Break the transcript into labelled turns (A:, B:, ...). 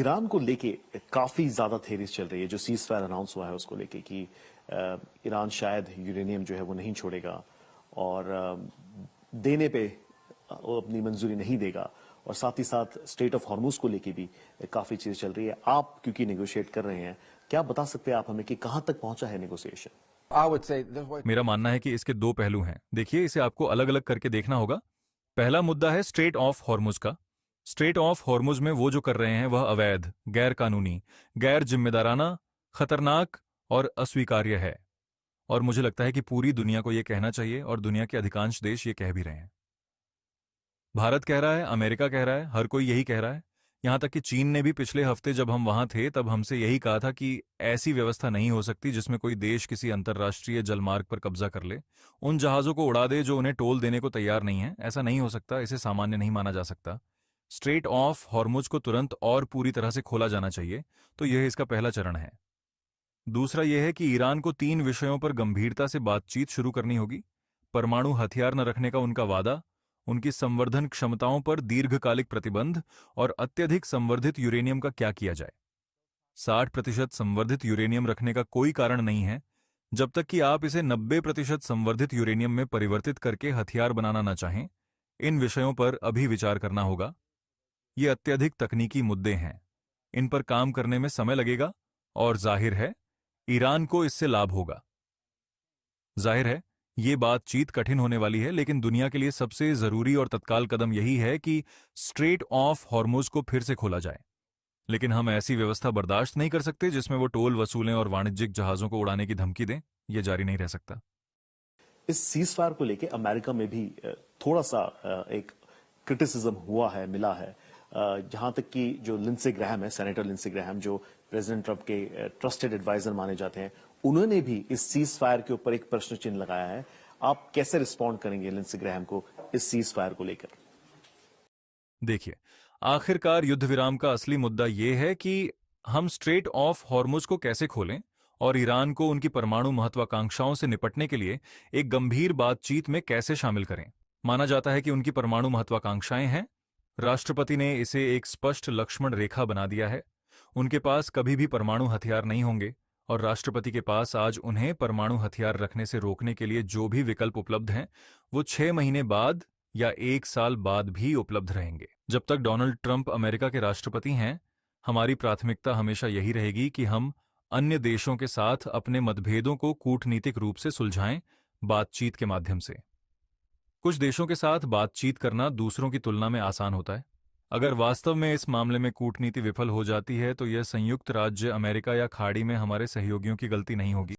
A: Iran को लेके काफी ज्यादा थेरीज चल रही है। जो सीज फायर अनाउंस हुआ है उसको लेके कि ईरान शायद यूरेनियम जो है वो नहीं छोड़ेगा और देने पे वो अपनी मंजूरी नहीं देगा, और साथ ही साथ स्टेट ऑफ हॉर्मुज को लेके भी काफी चीजें चल रही है। आप क्योंकि नेगोशिएट कर रहे हैं, क्या बता सकते हैं आप हमें कि कहां तक पहुंचा है नेगोशिएशन?
B: मेरा मानना है कि इसके दो पहलू हैं। देखिए, इसे आपको अलग अलग करके देखना होगा। पहला मुद्दा है स्ट्रेट ऑफ हॉर्मुज का। स्ट्रेट ऑफ हॉर्मुज में वो जो कर रहे हैं वह अवैध, गैर कानूनी, गैर जिम्मेदाराना, खतरनाक और अस्वीकार्य है। और मुझे लगता है कि पूरी दुनिया को यह कहना चाहिए, और दुनिया के अधिकांश देश ये कह भी रहे हैं। भारत कह रहा है, अमेरिका कह रहा है, हर कोई यही कह रहा है। यहां तक कि चीन ने भी पिछले हफ्ते जब हम वहां थे तब हमसे यही कहा था कि ऐसी व्यवस्था नहीं हो सकती जिसमें कोई देश किसी अंतर्राष्ट्रीय जलमार्ग पर कब्जा कर ले, उन जहाजों को उड़ा दे जो उन्हें टोल देने को तैयार नहीं है। ऐसा नहीं हो सकता, इसे सामान्य नहीं माना जा सकता। स्ट्रेट ऑफ हॉर्मुज को तुरंत और पूरी तरह से खोला जाना चाहिए। तो यह इसका पहला चरण है। दूसरा यह है कि ईरान को 3 विषयों पर गंभीरता से बातचीत शुरू करनी होगी। परमाणु हथियार न रखने का उनका वादा, उनकी संवर्धन क्षमताओं पर दीर्घकालिक प्रतिबंध, और अत्यधिक संवर्धित यूरेनियम का क्या किया जाए। 60% संवर्धित यूरेनियम रखने का कोई कारण नहीं है जब तक कि आप इसे 90% संवर्धित यूरेनियम में परिवर्तित करके हथियार बनाना न चाहें। इन विषयों पर अभी विचार करना होगा। ये अत्यधिक तकनीकी मुद्दे हैं, इन पर काम करने में समय लगेगा, और जाहिर है ईरान को इससे लाभ होगा। जाहिर है ये बातचीत कठिन होने वाली है, लेकिन दुनिया के लिए सबसे जरूरी और तत्काल कदम यही है कि स्ट्रेट ऑफ हॉर्मुज को फिर से खोला जाए। लेकिन हम ऐसी व्यवस्था बर्दाश्त नहीं कर सकते जिसमें वो टोल वसूलें और वाणिज्यिक जहाजों को उड़ाने की धमकी दें। यह जारी नहीं रह सकता।
A: इस सीज फायर को लेके अमेरिका में भी थोड़ा सा एक क्रिटिसिज्म हुआ है, मिला है। जहां तक कि जो लिंडसे ग्रैहम है, सेनेटर लिंडसे ग्रैहम, जो प्रेसिडेंट ट्रंप के ट्रस्टेड एडवाइजर माने जाते हैं, उन्होंने भी इस सीज फायर के ऊपर एक प्रश्न चिन्ह लगाया है। आप कैसे रिस्पॉन्ड करेंगे लिंडसे ग्रैहम को इस सीज फायर को लेकर?
B: देखिए, आखिरकार युद्ध विराम का असली मुद्दा यह है कि हम स्ट्रेट ऑफ हॉर्मुज को कैसे खोलें और ईरान को उनकी परमाणु महत्वाकांक्षाओं से निपटने के लिए एक गंभीर बातचीत में कैसे शामिल करें। माना जाता है कि उनकी परमाणु महत्वाकांक्षाएं हैं। राष्ट्रपति ने इसे एक स्पष्ट लक्ष्मण रेखा बना दिया है। उनके पास कभी भी परमाणु हथियार नहीं होंगे, और राष्ट्रपति के पास आज उन्हें परमाणु हथियार रखने से रोकने के लिए जो भी विकल्प उपलब्ध हैं वो 6 महीने बाद या 1 साल बाद भी उपलब्ध रहेंगे। जब तक डोनाल्ड ट्रंप अमेरिका के राष्ट्रपति हैं, हमारी प्राथमिकता हमेशा यही रहेगी कि हम अन्य देशों के साथ अपने मतभेदों को कूटनीतिक रूप से सुलझाएं, बातचीत के माध्यम से। कुछ देशों के साथ बातचीत करना दूसरों की तुलना में आसान होता है। अगर वास्तव में इस मामले में कूटनीति विफल हो जाती है तो यह संयुक्त राज्य अमेरिका या खाड़ी में हमारे सहयोगियों की गलती नहीं होगी।